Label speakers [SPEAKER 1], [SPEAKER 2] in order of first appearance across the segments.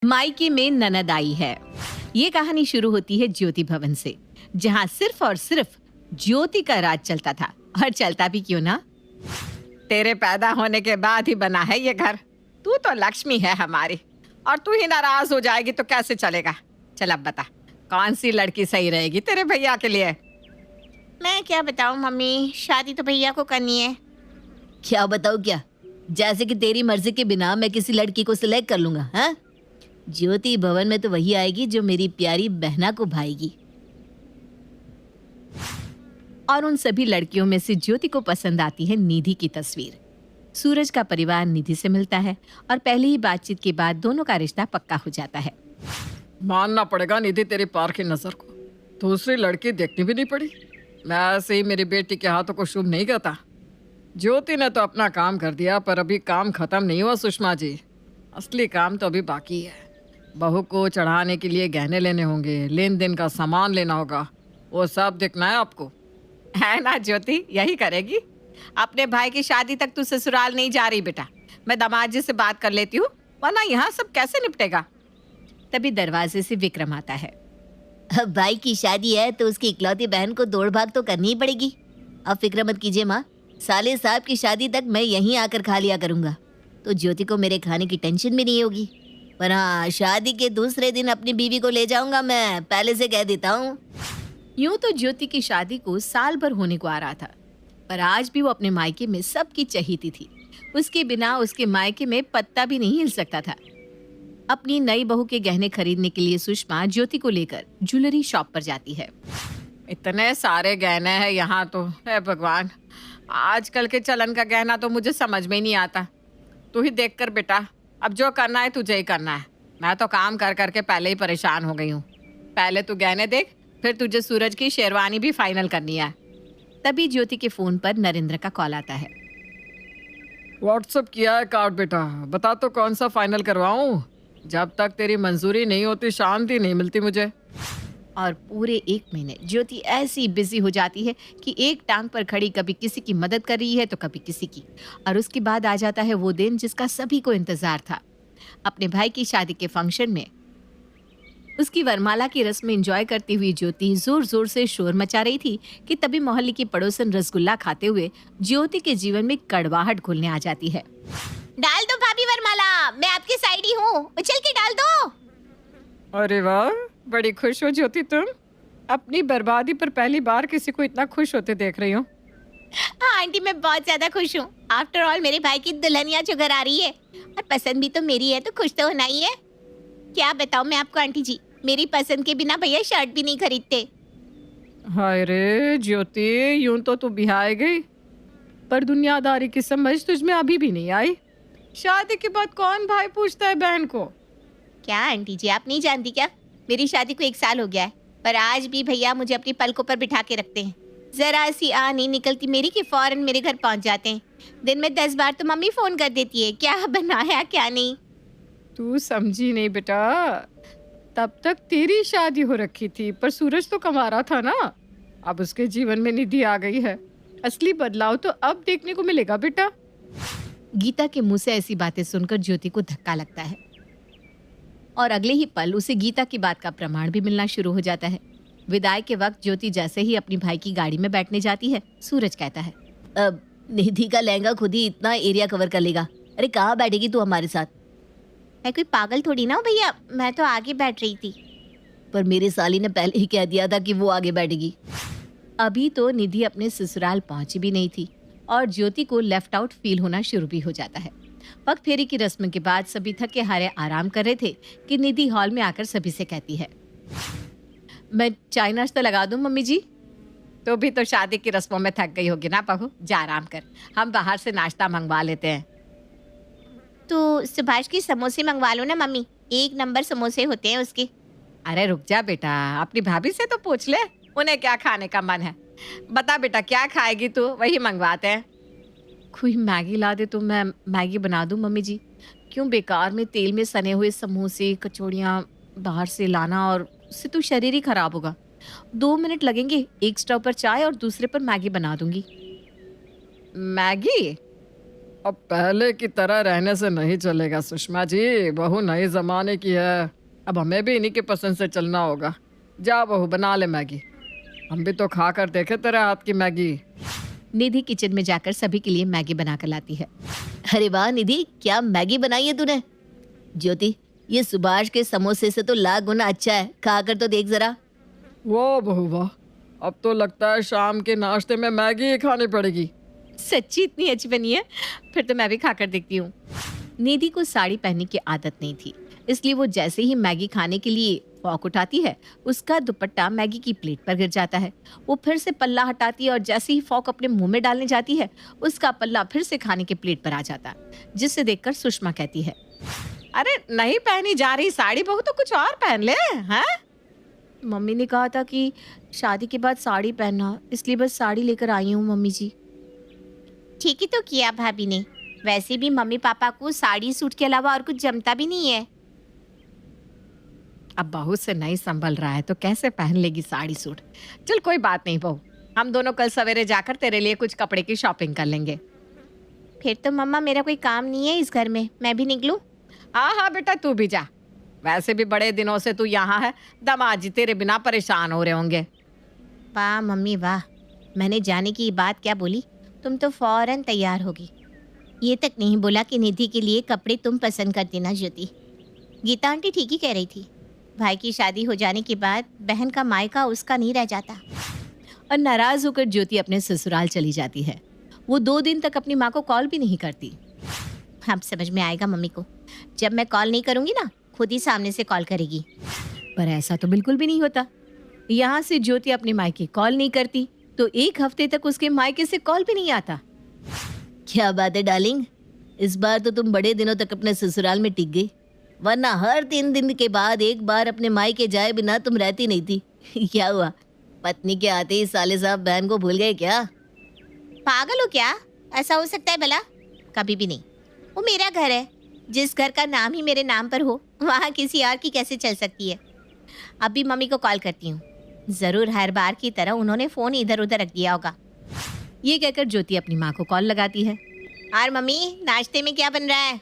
[SPEAKER 1] मायके में ननद आई है। ये कहानी शुरू होती है ज्योति भवन से, जहाँ सिर्फ और सिर्फ ज्योति का राज चलता था। और चलता भी क्यों ना, तेरे पैदा होने के बाद ही बना है ये घर। तू तो लक्ष्मी है हमारी, और तू ही नाराज हो जाएगी तो कैसे चलेगा। चल अब बता, कौन सी लड़की सही रहेगी तेरे भैया के लिए?
[SPEAKER 2] मैं क्या बताऊं मम्मी, शादी तो भैया को करनी है।
[SPEAKER 3] क्या बताऊं क्या? जैसे कि तेरी मर्जी के बिना मैं किसी लड़की को सिलेक्ट कर लूंगा? हाँ, ज्योति भवन में तो वही आएगी जो मेरी प्यारी बहना को भाएगी।
[SPEAKER 1] और उन सभी लड़कियों में से ज्योति को पसंद आती है निधि की तस्वीर। सूरज का परिवार निधि से मिलता है और पहली ही बातचीत के बाद दोनों का रिश्ता पक्का हो जाता है।
[SPEAKER 4] मानना पड़ेगा निधि, तेरी पार की नजर को दूसरी लड़की देखनी भी नहीं पड़ी। मैं ऐसे ही मेरी बेटी के हाथों को शुभ नहीं करता। ज्योति ने तो अपना काम कर दिया, पर अभी काम खत्म नहीं हुआ सुषमा जी। असली काम तो अभी बाकी है। बहू को चढ़ाने के लिए गहने लेने होंगे, लेन देन का सामान लेना होगा, वो सब देखना है आपको।
[SPEAKER 1] है ना ज्योति, यही करेगी। अपने भाई की शादी तक तू ससुराल नहीं जा रही बेटा। मैं दामाद जी से बात कर लेती हूँ, वरना यहाँ सब कैसे निपटेगा। तभी दरवाजे से विक्रम आता है।
[SPEAKER 3] अब भाई की शादी है तो उसकी इकलौती बहन को दौड़ भाग तो करनी ही पड़ेगी। अब फिक्र मत कीजिए माँ, साले साहब की शादी तक मैं यहीं आकर खा लिया करूंगा, तो ज्योति को मेरे खाने की टेंशन भी नहीं होगी। पर हाँ, शादी के दूसरे दिन अपनी बीवी को ले जाऊंगा, मैं पहले से कह देता हूँ।
[SPEAKER 1] यूं तो ज्योति की शादी को साल भर होने को आ रहा था, पर आज भी वो अपने मायके में सबकी चहीती थी। उसके बिना उसके मायके में पत्ता भी नहीं हिल सकता था। अपनी नई बहू के गहने खरीदने के लिए सुषमा ज्योति को लेकर ज्वेलरी शॉप पर जाती है।
[SPEAKER 4] इतने सारे गहने हैं यहाँ तो, है भगवान। आजकल के चलन का गहना तो मुझे समझ में ही नहीं आता। तू ही देख कर बेटा, अब जो करना है तुझे ही करना है। मैं तो काम कर करके पहले ही परेशान हो गई हूँ। पहले तू गहने देख, फिर तुझे सूरज की शेरवानी भी फाइनल करनी है।
[SPEAKER 1] तभी ज्योति के फोन पर नरेंद्र का कॉल आता है।
[SPEAKER 4] व्हाट्सअप किया है कार्ड बेटा, बता तो कौन सा फाइनल करवाऊं? जब तक तेरी मंजूरी नहीं होती शांति नहीं मिलती मुझे।
[SPEAKER 1] और पूरे 1 महीने ज्योति ऐसी बिजी हो जाती है कि एक टांग पर खड़ी कभी किसी की मदद कर रही है तो कभी किसी की। और उसके बाद आ जाता है वो दिन जिसका सभी को इंतजार था। अपने भाई की शादी के फंक्शन में उसकी वरमाला की रस्म एंजॉय करती हुई ज्योति जोर जोर से शोर मचा रही थी कि तभी मोहल्ले की पड़ोसन रसगुल्ला खाते हुए ज्योति के जीवन में कड़वाहट घुलने आ जाती है।
[SPEAKER 2] डाल दो भाभी वरमाला, मैं आपकी साइड ही हूँ, उछल के डाल दो।
[SPEAKER 4] अरे वाह, बड़ी खुश हो ज्योति तुम। अपनी बर्बादी पर पहली बार किसी को इतना खुश होते देख रही हूँ।
[SPEAKER 2] हाँ आंटी, मैं बहुत ज्यादा खुश हूँ। आफ्टर ऑल मेरे भाई की दुल्हनिया जो घर आ रही है, और पसंद भी तो मेरी है, तो खुश तो होना ही है। क्या बताऊँ मैं आपको आंटी जी, मेरी पसंद के बिना भैया शर्ट भी नहीं खरीदते।
[SPEAKER 4] हाय रे ज्योति, यूं तो तू बिहार गई, पर दुनियादारी की समझ तुझमें अभी भी नहीं आई। शादी के बाद कौन भाई पूछता है बहन को?
[SPEAKER 2] क्या आंटी जी, आप नहीं जानती क्या? मेरी शादी को 1 साल हो गया है, पर आज भी भैया मुझे अपनी पलकों पर बिठा के रखते हैं। जरा सी आ नहीं निकलती मेरी कि फौरन मेरे घर पहुंच जाते हैं। दिन में 10 बार तो मम्मी फोन कर देती है, क्या बनाया क्या नहीं।
[SPEAKER 4] तू समझी नहीं बेटा, तब तक तेरी शादी हो रखी थी, पर सूरज तो कमा रहा था ना। अब उसके जीवन में निधि आ गई है। असली बदलाव तो अब देखने को मिलेगा बेटा।
[SPEAKER 1] गीता के मुंह से ऐसी बातें सुनकर ज्योति को धक्का लगता है और अगले ही पल उसे गीता की बात का प्रमाण भी मिलना शुरू हो जाता है। विदाई के वक्त ज्योति जैसे ही अपनी भाई की गाड़ी में बैठने जाती है, सूरज कहता है,
[SPEAKER 3] अब निधि का लहंगा खुद ही इतना एरिया कवर कर लेगा। अरे कहाँ बैठेगी तू हमारे साथ?
[SPEAKER 2] मैं कोई पागल थोड़ी ना हूँ भैया, मैं तो आगे बैठ रही थी।
[SPEAKER 3] पर मेरी साली ने पहले ही कह दिया था कि वो आगे बैठेगी।
[SPEAKER 1] अभी तो निधि अपने ससुराल पहुंची भी नहीं थी और ज्योति को लेफ्ट आउट फील होना शुरू भी हो जाता है। पग फेरी की रस्म के बाद सभी थके हारे आराम कर रहे थे कि निधि हॉल में आकर सभी से कहती है, मैं चाय नाश्ता लगा दूं मम्मी जी? तो भी तो शादी की रस्मों में थक गई होगी ना बहू, जा आराम कर, हम बाहर से नाश्ता मंगवा लेते हैं।
[SPEAKER 2] तो सुभाष की समोसे मंगवा लो ना मम्मी, 1 नंबर समोसे होते हैं उसके।
[SPEAKER 1] अरे रुक जा बेटा, अपनी भाभी से तो पूछ ले उन्हें क्या खाने का मन है। बता बेटा क्या खाएगी तू, वही मंगवाते हैं। कोई मैगी ला दे तो मैं मैगी बना दूं मम्मी जी। क्यों बेकार में तेल में सने हुए समोसे कचौड़ियाँ बाहर से लाना, और उससे तो शरीर ही खराब होगा। 2 मिनट लगेंगे, एक स्टोव पर चाय और दूसरे पर मैगी बना दूंगी।
[SPEAKER 4] मैगी? अब पहले की तरह रहने से नहीं चलेगा सुषमा जी, बहू नए जमाने की है। अब हमें भी इन्हीं के पसंद से चलना होगा। जा बहू बना ले मैगी, हम भी तो खा कर देखे तेरे हाथ की मैगी।
[SPEAKER 1] निधि किचन में जाकर सभी के लिए मैगी बनाकर लाती है।
[SPEAKER 3] अरे वाह निधि, क्या मैगी बनाई है तूने। ज्योति, ये सुभाष के समोसे से तो लाख गुना अच्छा है, खाकर तो देख जरा।
[SPEAKER 4] वाह बहू वाह, अब तो लगता है शाम के नाश्ते में मैगी ही खानी पड़ेगी।
[SPEAKER 1] सच्ची इतनी अच्छी बनी है, फिर तो मैं भी खाकर देखती हूँ। निधि को साड़ी पहनने की आदत नहीं थी, इसलिए वो जैसे ही मैगी खाने के लिए फॉक उठाती है, उसका दुपट्टा मैगी की प्लेट पर गिर जाता है। वो फिर से पल्ला हटाती है और जैसे ही फॉक अपने मुंह में डालने जाती है, उसका पल्ला फिर से खाने के प्लेट पर आ जाता है, जिसे देखकर सुषमा कहती है,
[SPEAKER 2] अरे नहीं पहनी जा रही साड़ी बहू तो कुछ और पहन ले। हैं?
[SPEAKER 1] मम्मी ने कहा था कि शादी के बाद साड़ी पहनना, इसलिए बस साड़ी लेकर आई हूँ मम्मी जी।
[SPEAKER 2] ठीक ही तो किया भाभी ने, वैसे भी मम्मी पापा को साड़ी सूट के अलावा और कुछ जमता भी नहीं है।
[SPEAKER 1] अब बहू से नहीं संभल रहा है तो कैसे पहन लेगी साड़ी सूट। चल कोई बात नहीं बहू, हम दोनों कल सवेरे जाकर तेरे लिए कुछ कपड़े की शॉपिंग कर लेंगे।
[SPEAKER 2] फिर तो मम्मा मेरा कोई काम नहीं है इस घर में, मैं भी निकलूं?
[SPEAKER 1] हाँ हाँ बेटा तू भी जा, वैसे भी बड़े दिनों से तू यहाँ है, दामाद जी तेरे बिना परेशान हो रहे होंगे।
[SPEAKER 2] वाह मम्मी वाह, मैंने जाने की बात क्या बोली, तुम तो फौरन तैयार होगी। ये तक नहीं बोला कि निधि के लिए कपड़े तुम पसंद करती ना ज्योति। गीता आंटी ठीक ही कह रही थी, भाई की शादी हो जाने के बाद बहन का मायका उसका नहीं रह जाता।
[SPEAKER 1] और नाराज होकर ज्योति अपने ससुराल चली जाती है। वो 2 दिन तक अपनी माँ को कॉल भी नहीं करती।
[SPEAKER 2] अब समझ में आएगा मम्मी को, जब मैं कॉल नहीं करूँगी ना खुद ही सामने से कॉल करेगी।
[SPEAKER 1] पर ऐसा तो बिल्कुल भी नहीं होता। यहाँ से ज्योति अपने मायके कॉल नहीं करती तो 1 हफ्ते तक उसके मायके से कॉल भी नहीं आता।
[SPEAKER 3] क्या बात है डार्लिंग, इस बार तो तुम बड़े दिनों तक अपने ससुराल में टिक गई, वरना हर 3 दिन के बाद एक बार अपने मायके जाए बिना तुम रहती नहीं थी। क्या हुआ, पत्नी के आते ही साले साहब बहन को भूल गए क्या?
[SPEAKER 2] पागल हो क्या, ऐसा हो सकता है भला? कभी भी नहीं। वो मेरा घर है, जिस घर का नाम ही मेरे नाम पर हो वहाँ किसी और की कैसे चल सकती है। अभी मम्मी को कॉल करती हूँ, ज़रूर हर बार की तरह उन्होंने फ़ोन इधर उधर रख दिया होगा।
[SPEAKER 1] ये कहकर ज्योति अपनी माँ को कॉल लगाती है।
[SPEAKER 2] और मम्मी नाश्ते में क्या बन रहा है?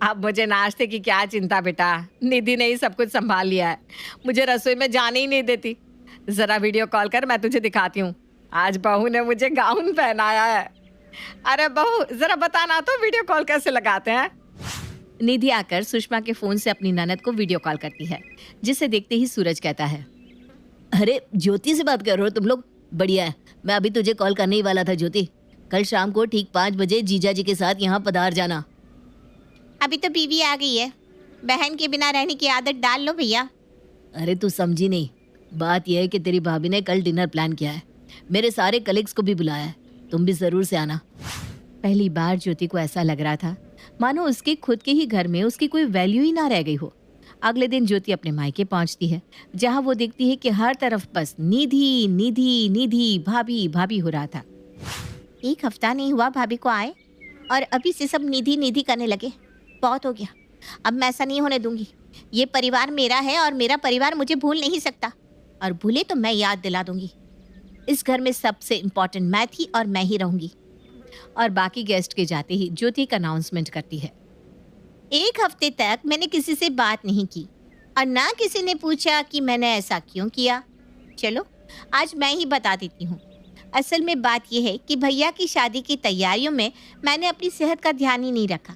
[SPEAKER 1] अब मुझे नाश्ते की क्या चिंता बेटा, निधि ने ही सब कुछ संभाल लिया है, मुझे रसोई में जाने ही नहीं देती। जरा वीडियो कॉल कर, मैं तुझे दिखाती हूँ। आज बहू ने मुझे गाउन पहनाया है। अरे बहू जरा बताना तो वीडियो कॉल कैसे लगाते हैं। निधि आकर सुषमा के फोन से अपनी ननद को वीडियो कॉल करती है, जिसे देखते ही सूरज कहता है,
[SPEAKER 3] अरे ज्योति से बात कर रहे हो तुम लोग, बढ़िया है। मैं अभी तुझे कॉल करने ही वाला था ज्योति, कल शाम को ठीक 5 बजे जीजा जी के साथ यहाँ पधार जाना।
[SPEAKER 2] अभी तो बीवी आ गई है, बहन के बिना रहने की आदत डाल लो भैया।
[SPEAKER 3] अरे तू समझी नहीं, बात यह है कि तेरी भाभी ने कल डिनर प्लान किया है, मेरे सारे कलीग्स को भी बुलाया है, तुम भी जरूर से आना।
[SPEAKER 1] पहली बार ज्योति को ऐसा लग रहा था मानो उसके खुद के ही घर में उसकी कोई वैल्यू ही ना रह गई हो। अगले दिन ज्योति अपने मायके पहुंचती है, जहां वो देखती है कि हर तरफ बस निधि निधि निधि भाभी भाभी हो रहा था।
[SPEAKER 2] 1 हफ्ता नहीं हुआ भाभी को आए और अभी से सब निधि निधि करने लगे, बहुत हो गया। अब मैं ऐसा नहीं होने दूंगी। ये परिवार मेरा है और मेरा परिवार मुझे भूल नहीं सकता, और भूले तो मैं याद दिला दूंगी। इस घर में सबसे इम्पोर्टेंट मैं थी और मैं ही रहूंगी।
[SPEAKER 1] और बाकी गेस्ट के जाते ही ज्योति एक अनाउंसमेंट करती है।
[SPEAKER 2] 1 हफ्ते तक मैंने किसी से बात नहीं की और ना किसी ने पूछा कि मैंने ऐसा क्यों किया। चलो आज मैं ही बता देती हूँ। असल में बात यह है कि भैया की शादी की तैयारियों में मैंने अपनी सेहत का ध्यान ही नहीं रखा,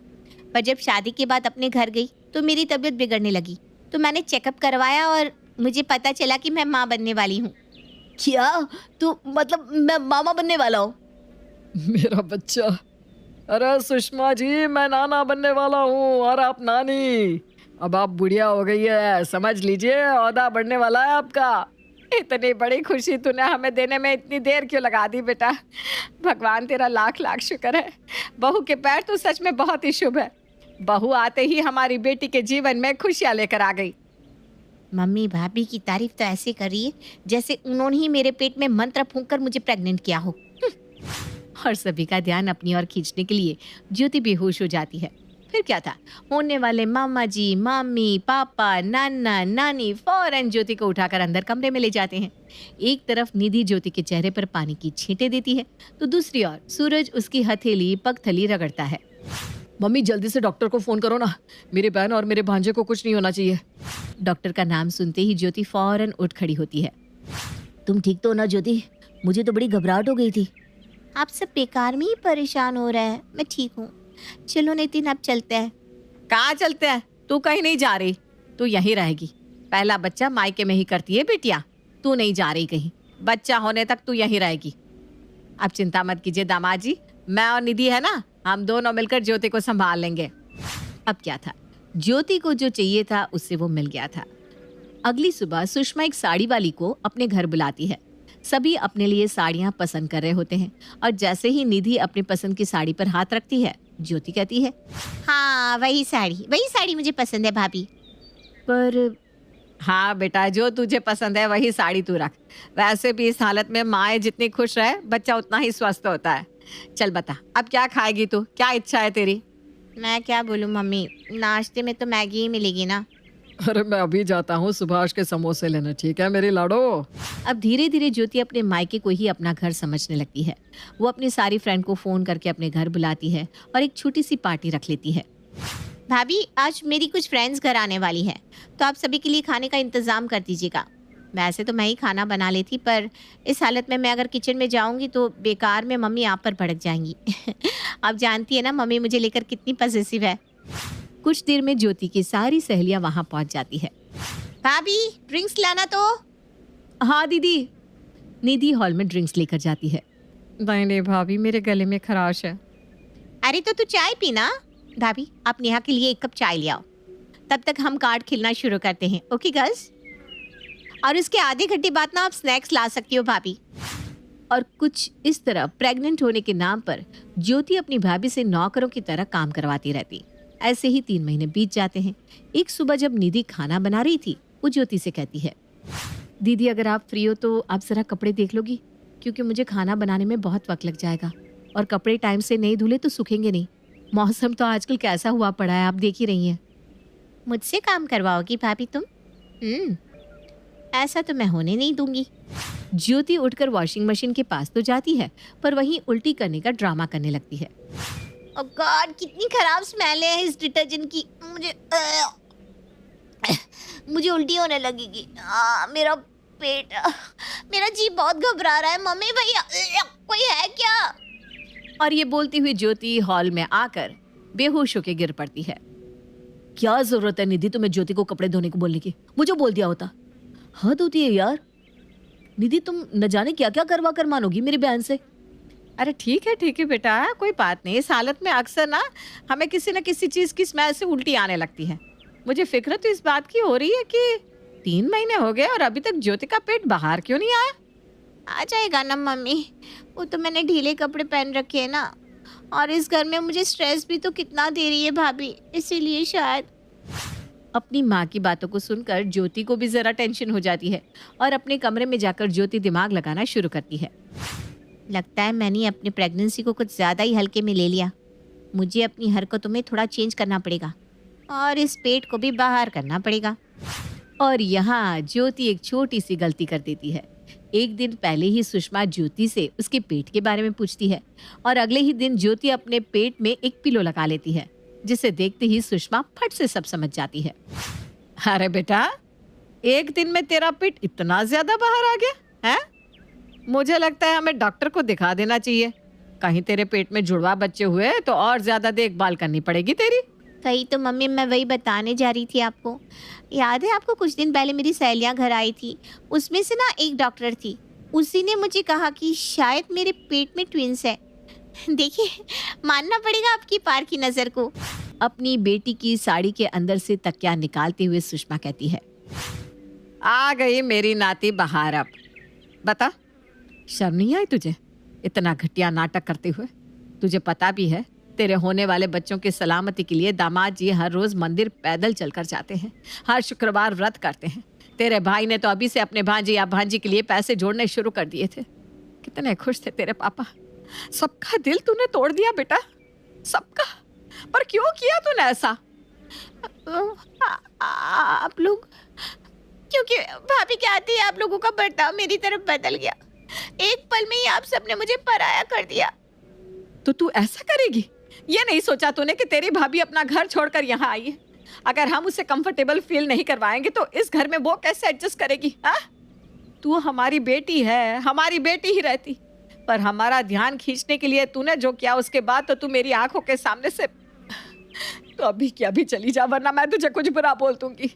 [SPEAKER 2] पर जब शादी के बाद अपने घर गई तो मेरी तबीयत बिगड़ने लगी, तो मैंने चेकअप करवाया और मुझे पता चला कि मैं माँ बनने वाली हूँ।
[SPEAKER 3] क्या तू मतलब मैं मामा बनने वाला हूँ?
[SPEAKER 4] मेरा बच्चा, अरे सुषमा जी मैं नाना बनने वाला हूँ और आप नानी। अब आप बुढ़िया हो गई है, समझ लीजिए औहदा बढ़ने वाला है आपका।
[SPEAKER 1] इतनी बड़ी खुशी तूने हमें देने में इतनी देर क्यों लगा दी बेटा, भगवान तेरा लाख लाख शुक्र है। बहू के पैर तो सच में बहुत ही शुभ है, बहू आते ही हमारी बेटी के जीवन में खुशियाँ लेकर आ गई।
[SPEAKER 2] मम्मी भाभी की तारीफ तो ऐसे कर रही है जैसे उन्होंने ही मेरे पेट में मंत्र फूंक कर मुझे प्रेग्नेंट किया हो।
[SPEAKER 1] और सभी का ध्यान अपनी ओर खींचने के लिए ज्योति बेहोश हो जाती है। फिर क्या था, होने वाले मामा जी, मामी, पापा, नाना, नानी फौरन ज्योति को उठाकर अंदर कमरे में ले जाते हैं। एक तरफ निधि ज्योति के चेहरे पर पानी की छींटें देती है, तो दूसरी ओर सूरज उसकी हथेली पगथली रगड़ता है।
[SPEAKER 4] मम्मी जल्दी से डॉक्टर को फोन करो ना, मेरी बहन और मेरे भांजे को कुछ नहीं होना चाहिए।
[SPEAKER 1] डॉक्टर का नाम सुनते ही ज्योति फौरन उठ खड़ी होती है।
[SPEAKER 3] तुम ठीक तो हो ना ज्योति? मुझे तो बड़ी घबराहट हो गई थी।
[SPEAKER 2] आप सब बेकार में ही परेशान हो रहे हैं, मैं ठीक हूँ। चलो नितिन अब चलते हैं।
[SPEAKER 1] कहाँ चलते हैं? तू कहीं नहीं जा रही, तू यहीं रहेगी। पहला बच्चा मायके में ही करती है बिटिया, तू नहीं जा रही कहीं। बच्चा होने तक तू यहीं रहेगी। अब चिंता मत कीजिए दामाद जी, मैं और निधि है ना, हम दोनों मिलकर ज्योति को संभाल लेंगे। अब क्या था, ज्योति को जो चाहिए था उससे वो मिल गया था। अगली सुबह सुषमा एक साड़ी वाली को अपने घर बुलाती है। सभी अपने लिए साड़ियां पसंद कर रहे होते हैं और जैसे ही निधि अपनी पसंद की साड़ी पर हाथ रखती है, ज्योति कहती है,
[SPEAKER 2] हाँ वही साड़ी मुझे पसंद है भाभी।
[SPEAKER 1] पर हाँ बेटा, जो तुझे पसंद है वही साड़ी तू रख। वैसे भी इस हालत में माँ जितनी खुश रहे बच्चा उतना ही स्वस्थ होता है। चल बता, अब क्या खाएगी तू? क्या इच्छा है तेरी?
[SPEAKER 2] मैं क्या बोलूँ मम्मी, नाश्ते में तो मैगी ही मिलेगी ना।
[SPEAKER 4] अरे मैं अभी जाता हूँ सुभाष के समोसे लेने, ठीक है मेरी लाडो?
[SPEAKER 1] अब धीरे धीरे ज्योति अपने मायके को ही अपना घर समझने लगती है। वो अपनी सारी फ्रेंड को फोन करके अपने घर बुलाती है और एक छोटी सी पार्टी रख लेती है।
[SPEAKER 2] भाभी आज मेरी कुछ फ्रेंड्स घर आने वाली है, तो आप सभी के लिए खाने का इंतजाम कर दीजिएगा। वैसे तो मैं ही खाना बना लेती, पर इस हालत में मैं अगर किचन में जाऊंगी तो बेकार में मम्मी आप पर भड़क जाएंगी। आप जानती है ना मम्मी मुझे लेकर कितनी पॉसेसिव है।
[SPEAKER 1] कुछ देर में ज्योति की सारी सहेलियां वहां पहुंच जाती है।
[SPEAKER 2] भाभी ड्रिंक्स लाना तो।
[SPEAKER 1] हाँ दीदी। निधि हॉल में ड्रिंक्स लेकर जाती है।
[SPEAKER 4] नहीं नहीं भाभी, मेरे गले में खराश है।
[SPEAKER 2] अरे तो तू चाय पीना। भाभी आप नेहा के लिए 1 कप चाय ले आओ, तब तक हम कार्ड खेलना शुरू करते हैं। Okay girls? और उसके आधे घंटे बाद ना आप स्नैक्स ला सकती हो भाभी।
[SPEAKER 1] और कुछ इस तरह प्रेग्नेंट होने के नाम पर ज्योति अपनी भाभी से नौकरों की तरह काम करवाती रहती। ऐसे ही 3 महीने बीत जाते हैं। एक सुबह जब निधि खाना बना रही थी, वो ज्योति से कहती है, दीदी अगर आप फ्री हो तो आप जरा कपड़े देख लोगी, क्योंकि मुझे खाना बनाने में बहुत वक्त लग जाएगा और कपड़े टाइम से नहीं धुले तो सूखेंगे नहीं। मौसम तो आजकल कैसा हुआ पड़ा है, आप देख ही रही हैं।
[SPEAKER 2] मुझसे काम करवाओगी भाभी तुम? ऐसा तो मैं होने नहीं दूंगी।
[SPEAKER 1] ज्योति उठकर वॉशिंग मशीन के पास तो जाती है, पर वहीं उल्टी करने का ड्रामा करने लगती है।
[SPEAKER 2] ओह गॉड, कितनी खराब स्मेल है इस डिटर्जेंट की। मुझे उल्टी होने लगेगी। मेरा पेट, मेरा जी बहुत घबरा रहा है। मम्मी भैया कोई है क्या?
[SPEAKER 1] और ये बोलती हुई ज्योति हॉल में आकर बेहोश होकर गिर पड़ती है।
[SPEAKER 3] क्या जरूरत है निधि तुम्हें ज्योति को कपड़े धोने को बोलने की? मुझे बोल दिया होता। हद होती है यार। निधि तुम न जाने क्या क्या करवा कर मानोगी मेरी बहन से।
[SPEAKER 1] अरे ठीक है बेटा, कोई बात नहीं। इस हालत में अक्सर ना हमें किसी न किसी चीज की स्मेल से उल्टी आने लगती है। मुझे फिक्र तो इस बात की हो रही है कि 3 महीने हो गए और अभी तक ज्योति का पेट बाहर क्यों नहीं आया?
[SPEAKER 2] आ जाएगा ना मम्मी, वो तो मैंने ढीले कपड़े पहन रखे हैं ना, और इस घर में मुझे स्ट्रेस भी तो कितना दे रही है भाभी, इसीलिए शायद।
[SPEAKER 1] अपनी माँ की बातों को सुनकर ज्योति को भी जरा टेंशन हो जाती है और अपने कमरे में जाकर ज्योति दिमाग लगाना शुरू करती है।
[SPEAKER 2] लगता है मैंने अपनी प्रेगनेंसी को कुछ ज़्यादा ही हल्के में ले लिया। मुझे अपनी हरकतों में थोड़ा चेंज करना पड़ेगा और इस पेट को भी बाहर करना पड़ेगा।
[SPEAKER 1] और यहाँ ज्योति एक छोटी सी गलती कर देती है। एक दिन पहले ही सुषमा ज्योति से उसके पेट के बारे में पूछती है और अगले ही दिन ज्योति अपने पेट में एक पिलो लगा लेती है, जिसे देखते ही सुषमा फट से सब समझ जाती है।
[SPEAKER 4] अरे बेटा, एक दिन में तेरा पेट इतना ज्यादा बाहर आ गया है? मुझे लगता है हमें डॉक्टर को दिखा देना चाहिए। कहीं तेरे पेट में जुड़वा बच्चे हुए तो और ज्यादा देखभाल करनी पड़ेगी तेरी।
[SPEAKER 2] वही तो मम्मी, मैं वही बताने जा रही थी आपको। याद है आपको कुछ दिन पहले मेरी सहेलियां घर आई थी, उसमें से ना एक डॉक्टर थी, उसी ने मुझे कहा कि शायद मेरे पेट में ट्विंस है। देखिए, मानना पड़ेगा आपकी पार की नज़र को।
[SPEAKER 1] अपनी बेटी की साड़ी के अंदर से तकिया निकालते हुए सुषमा कहती है,
[SPEAKER 4] आ गई मेरी नाती बाहर। अब बता, शर्म नहीं आई तुझे इतना घटिया नाटक करते हुए? तुझे पता भी है तेरे होने वाले बच्चों की सलामती के लिए दामाद जी हर रोज मंदिर पैदल चलकर जाते हैं, हर शुक्रवार व्रत करते हैं। तेरे भाई ने तो अभी से अपने भांजी या भांजी के लिए पैसे जोड़ने शुरू कर दिए थे। कितने खुश थे तेरे पापा। सबका दिल तूने तोड़ दिया बेटा, सबका। पर क्यों किया तूने ऐसा?
[SPEAKER 2] आप लोग, क्योंकि भाभी के आते ही आप लोगों का बर्ताव मेरी तरफ बदल गया। एक पल में ही आप सबने मुझे पराया कर दिया।
[SPEAKER 4] तो तू ऐसा करेगी? ये नहीं सोचा तूने कि तेरी भाभी अपना घर छोड़कर यहाँ आई है? अगर हम उसे कंफर्टेबल फील नहीं करवाएंगे तो इस घर में वो कैसे एडजस्ट करेगी? हाँ, तू हमारी बेटी है, हमारी बेटी ही रहती, पर हमारा ध्यान खींचने के लिए तूने जो किया उसके बाद तो तू मेरी आंखों के सामने से, तो अभी क्या भी चली जा, वरना मैं तुझे कुछ बुरा बोल दूंगी।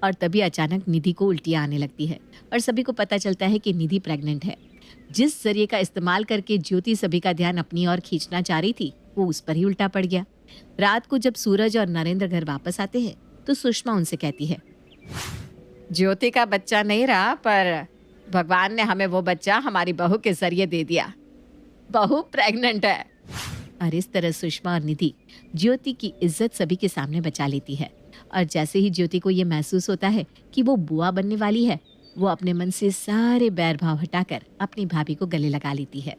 [SPEAKER 1] और तभी अचानक निधि को उल्टियाँ आने लगती है और सभी को पता चलता है कि निधि प्रेग्नेंट है। जिस जरिए का इस्तेमाल करके ज्योति सभी का ध्यान अपनी ओर खींचना चाह रही थी, वो उस पर ही उल्टा पड़ गया। रात को जब सूरज और नरेंद्र घर वापस आते हैं तो सुषमा उनसे कहती है,
[SPEAKER 4] ज्योति का बच्चा नहीं रहा, पर भगवान ने हमें वो बच्चा हमारी बहू के जरिए दे दिया। बहू प्रेग्नेंट है।
[SPEAKER 1] और इस तरह सुषमा और निधि ज्योति की इज्जत सभी के सामने बचा लेती है। और जैसे ही ज्योति को ये महसूस होता है कि वो बुआ बनने वाली है, वो अपने मन से सारे बैर भाव हटाकर अपनी भाभी को गले लगा लेती है।